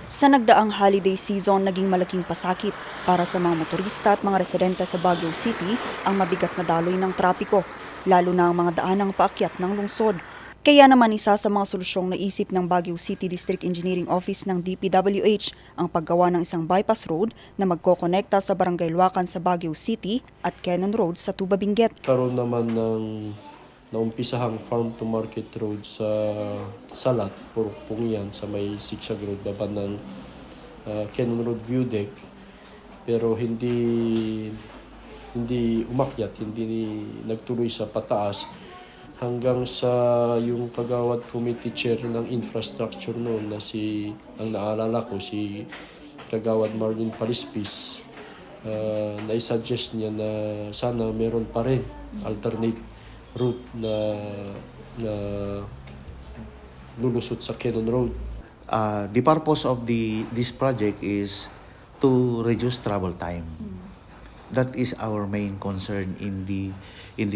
Sa nagdaang holiday season, naging malaking pasakit para sa mga motorista at mga residente sa Baguio City ang mabigat na daloy ng trapiko, lalo na ang mga daanang paakyat ng lungsod. Kaya naman isa sa mga solusyong naisip ng Baguio City District Engineering Office ng DPWH ang paggawa ng isang bypass road na magkokonekta sa Barangay Luacan sa Baguio City at Cannon Road sa Tuba Benguet. Karoon naman ng naumpisahang farm to market road sa Salat, Purukpong yan, sa may Sigsag Road, baba ng Cannon Road View Deck. Pero hindi umakyat, hindi nagtuloy sa pataas hanggang sa yung kagawad committee chair ng infrastructure noon na ang naalala ko, si kagawad Marlene Palispis, naisuggest niya na sana meron pa rin alternate route na lulusot sa Cannon Road. The purpose of this project is to reduce travel time. That is our main concern in the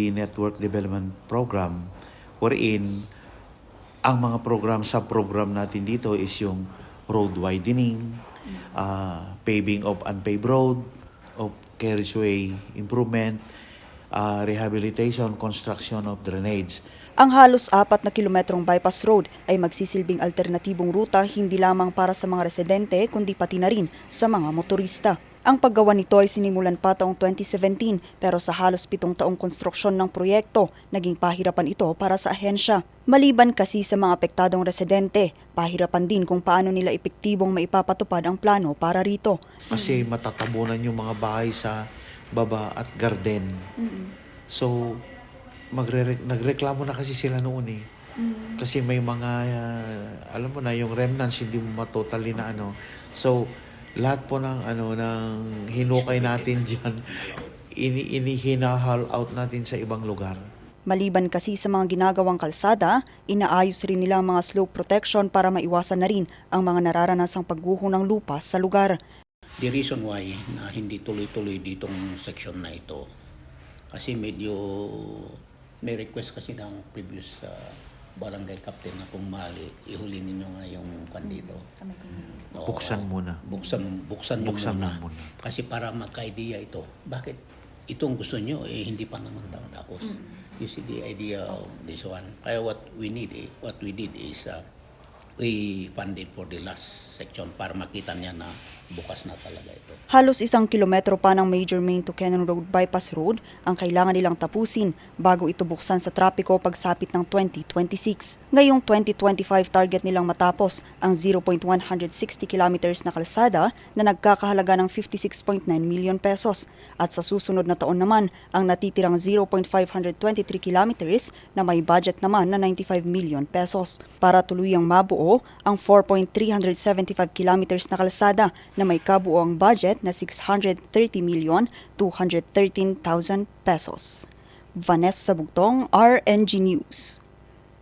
network development program, wherein ang mga sub-program natin dito is yung road widening, paving of unpaved road, of carriageway improvement, rehabilitation, construction of drainage. Ang halos 4 na kilometrong bypass road ay magsisilbing alternatibong ruta hindi lamang para sa mga residente kundi pati na rin sa mga motorista. Ang paggawa nito ay sinimulan pa taong 2017 pero sa halos 7 taong konstruksyon ng proyekto, naging pahirapan ito para sa ahensya. Maliban kasi sa mga apektadong residente, pahirapan din kung paano nila epektibong maipapatupad ang plano para rito. Kasi matatabunan yung mga bahay sa baba at garden. So, nagreklamo na kasi sila noon eh. Kasi may mga, alam mo na, yung remnants hindi mo matotally na ano. So, lahat po ng hinukay natin dyan, hinahal out natin sa ibang lugar. Maliban kasi sa mga ginagawang kalsada, inaayos rin nila ang mga slope protection para maiwasan na rin ang mga nararanasang pagguho ng lupa sa lugar. The reason why na hindi tuloy-tuloy ditong section na ito, kasi medyo may request kasi ng previous barangay captain na kung mali, ihuli ninyo nga yung kandito. Buksan muna. Buksan muna. Kasi para magka-idea ito, bakit itong gusto nyo, hindi pa naman tapos. You see the idea of this one. Kaya what we did is we funded for the last section para makita niya na bukas na talaga ito. Halos 1 kilometro pa ng Major Main to Cannon Road Bypass Road ang kailangan nilang tapusin bago ito buksan sa trapiko pagsapit ng 2026. Ngayong 2025 target nilang matapos ang 0.160 kilometers na kalsada na nagkakahalaga ng 56.9 million pesos at sa susunod na taon naman ang natitirang 0.523 kilometers na may budget naman na 95 million pesos para tuluyang mabuo ang 4.375 kilometers na kalsada na may kabuoang budget na 630,213,000 pesos. Vanessa Bugtong, RNG News.